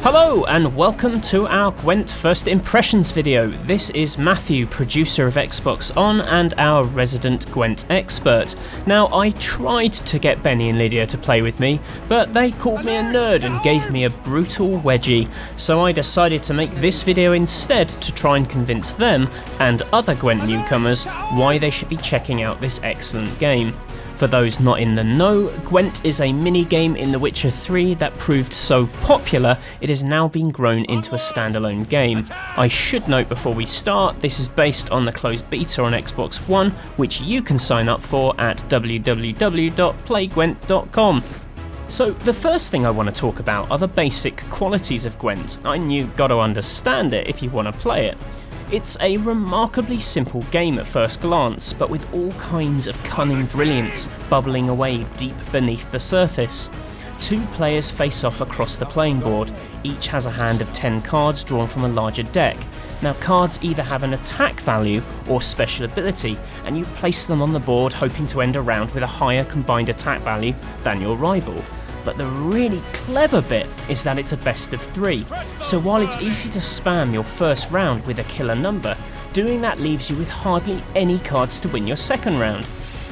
Hello and welcome to our Gwent First Impressions video. This is Matthew, producer of Xbox On and our resident Gwent expert. Now, I tried to get Benny and Lydia to play with me, but they called me a nerd and gave me a brutal wedgie, so I decided to make this video instead to try and convince them and other Gwent newcomers why they should be checking out this excellent game. For those not in the know, Gwent is a mini-game in The Witcher 3 that proved so popular it has now been grown into a standalone game. I should note before we start, this is based on the closed beta on Xbox One, which you can sign up for at www.playgwent.com. So the first thing I want to talk about are the basic qualities of Gwent, and you've got to understand it if you want to play it. It's a remarkably simple game at first glance, but with all kinds of cunning brilliance bubbling away deep beneath the surface. Two players face off across the playing board. Each has a hand of 10 cards drawn from a larger deck. Now, cards either have an attack value or special ability, and you place them on the board hoping to end a round with a higher combined attack value than your rival. But the really clever bit is that it's a best of 3, so while it's easy to spam your first round with a killer number, doing that leaves you with hardly any cards to win your second round.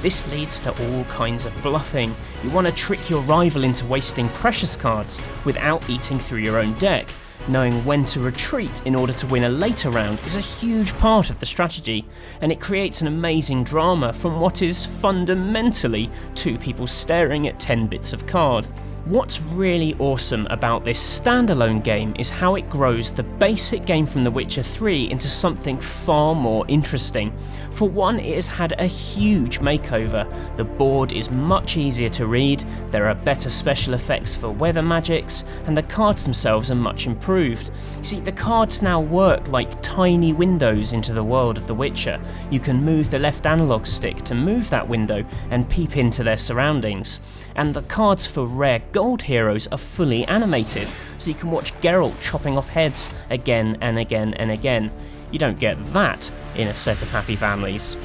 This leads to all kinds of bluffing. You want to trick your rival into wasting precious cards without eating through your own deck. Knowing when to retreat in order to win a later round is a huge part of the strategy, and it creates an amazing drama from what is fundamentally two people staring at 10 bits of card. What's really awesome about this standalone game is how it grows the basic game from The Witcher 3 into something far more interesting. For one, it has had a huge makeover. The board is much easier to read, there are better special effects for weather magics, and the cards themselves are much improved. You see, the cards now work like tiny windows into the world of The Witcher. You can move the left analog stick to move that window and peep into their surroundings. And the cards for rare gold heroes are fully animated, so you can watch Geralt chopping off heads again and again and again. You don't get that in a set of Happy Families.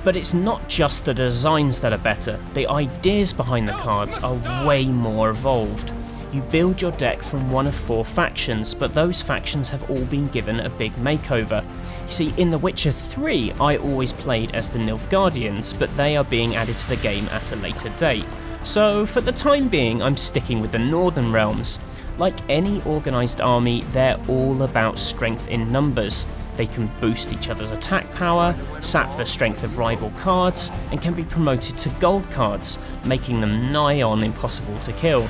But it's not just the designs that are better, the ideas behind the cards are way more evolved. You build your deck from one of 4 factions, but those factions have all been given a big makeover. You see, in The Witcher 3 I always played as the Nilfgaardians, but they are being added to the game at a later date. So for the time being I'm sticking with the Northern Realms. Like any organised army, they're all about strength in numbers. They can boost each other's attack power, sap the strength of rival cards, and can be promoted to gold cards, making them nigh on impossible to kill.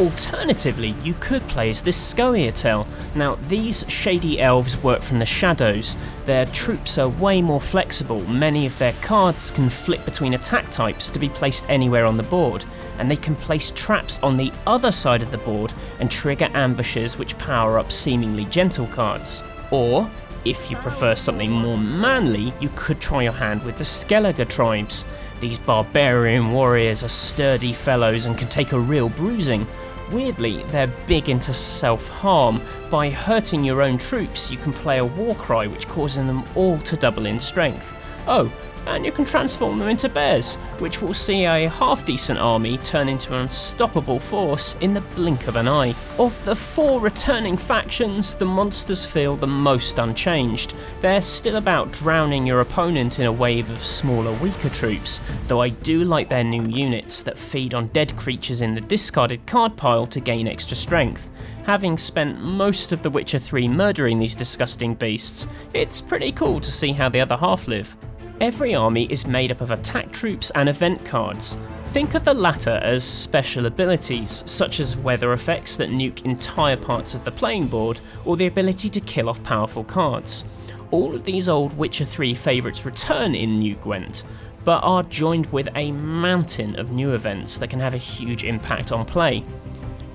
Alternatively, you could play as this Scoia'tael. Now, these shady elves work from the shadows. Their troops are way more flexible. Many of their cards can flip between attack types to be placed anywhere on the board, and they can place traps on the other side of the board and trigger ambushes which power up seemingly gentle cards. Or, if you prefer something more manly, you could try your hand with the Skellige tribes. These barbarian warriors are sturdy fellows and can take a real bruising. Weirdly, they're big into self-harm. By hurting your own troops, you can play a war cry which causes them all to double in strength. Oh, and you can transform them into bears, which will see a half-decent army turn into an unstoppable force in the blink of an eye. Of the 4 returning factions, the monsters feel the most unchanged. They're still about drowning your opponent in a wave of smaller, weaker troops, though I do like their new units that feed on dead creatures in the discarded card pile to gain extra strength. Having spent most of The Witcher 3 murdering these disgusting beasts, it's pretty cool to see how the other half live. Every army is made up of attack troops and event cards. Think of the latter as special abilities, such as weather effects that nuke entire parts of the playing board, or the ability to kill off powerful cards. All of these old Witcher 3 favourites return in New Gwent, but are joined with a mountain of new events that can have a huge impact on play.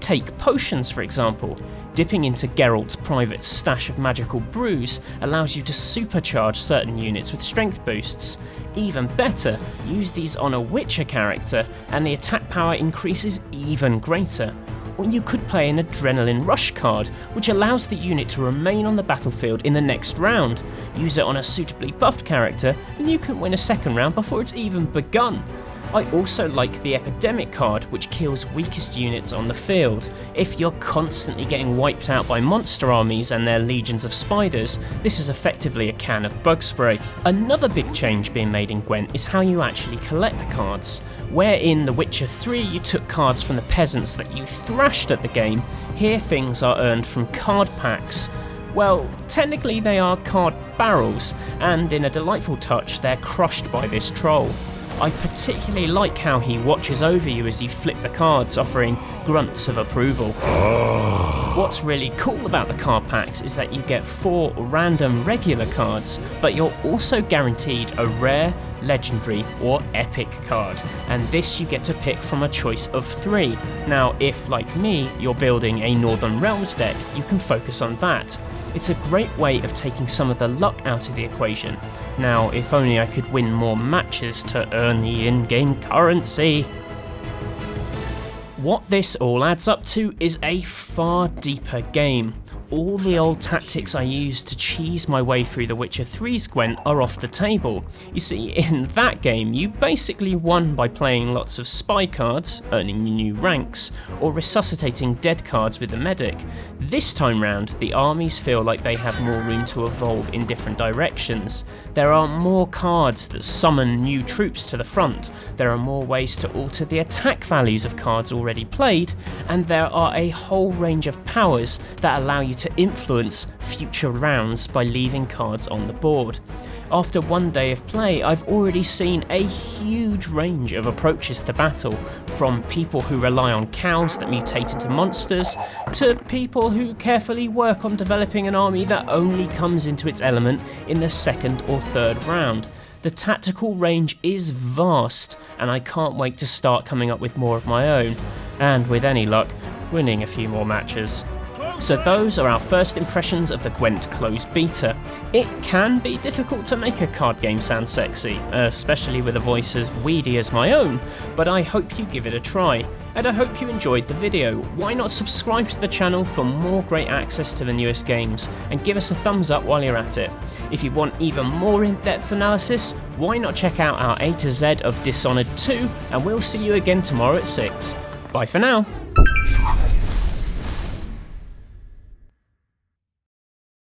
Take potions, for example. Dipping into Geralt's private stash of magical brews allows you to supercharge certain units with strength boosts. Even better, use these on a Witcher character and the attack power increases even greater. Or you could play an Adrenaline Rush card, which allows the unit to remain on the battlefield in the next round. Use it on a suitably buffed character and you can win a second round before it's even begun. I also like the Epidemic card, which kills weakest units on the field. If you're constantly getting wiped out by monster armies and their legions of spiders, this is effectively a can of bug spray. Another big change being made in Gwent is how you actually collect the cards. Where in The Witcher 3 you took cards from the peasants that you thrashed at the game, here things are earned from card packs. Well, technically they are card barrels, and in a delightful touch they're crushed by this troll. I particularly like how he watches over you as you flip the cards, offering grunts of approval. What's really cool about the card packs is that you get 4 random regular cards, but you're also guaranteed a rare, legendary or epic card, and this you get to pick from a choice of 3. Now if, like me, you're building a Northern Realms deck, you can focus on that. It's a great way of taking some of the luck out of the equation. Now, if only I could win more matches to earn the in-game currency. What this all adds up to is a far deeper game. All the old tactics I used to cheese my way through The Witcher 3's Gwent are off the table. You see, in that game you basically won by playing lots of spy cards, earning new ranks, or resuscitating dead cards with the medic. This time round, the armies feel like they have more room to evolve in different directions. There are more cards that summon new troops to the front, there are more ways to alter the attack values of cards already played, and there are a whole range of powers that allow you to influence future rounds by leaving cards on the board. After one day of play, I've already seen a huge range of approaches to battle, from people who rely on cows that mutate into monsters, to people who carefully work on developing an army that only comes into its element in the 2nd or 3rd round. The tactical range is vast, and I can't wait to start coming up with more of my own, and with any luck, winning a few more matches. So those are our first impressions of the Gwent closed beta. It can be difficult to make a card game sound sexy, especially with a voice as weedy as my own, but I hope you give it a try. And I hope you enjoyed the video. Why not subscribe to the channel for more great access to the newest games, and give us a thumbs up while you're at it. If you want even more in-depth analysis, why not check out our A to Z of Dishonored 2, and we'll see you again tomorrow at 6. Bye for now.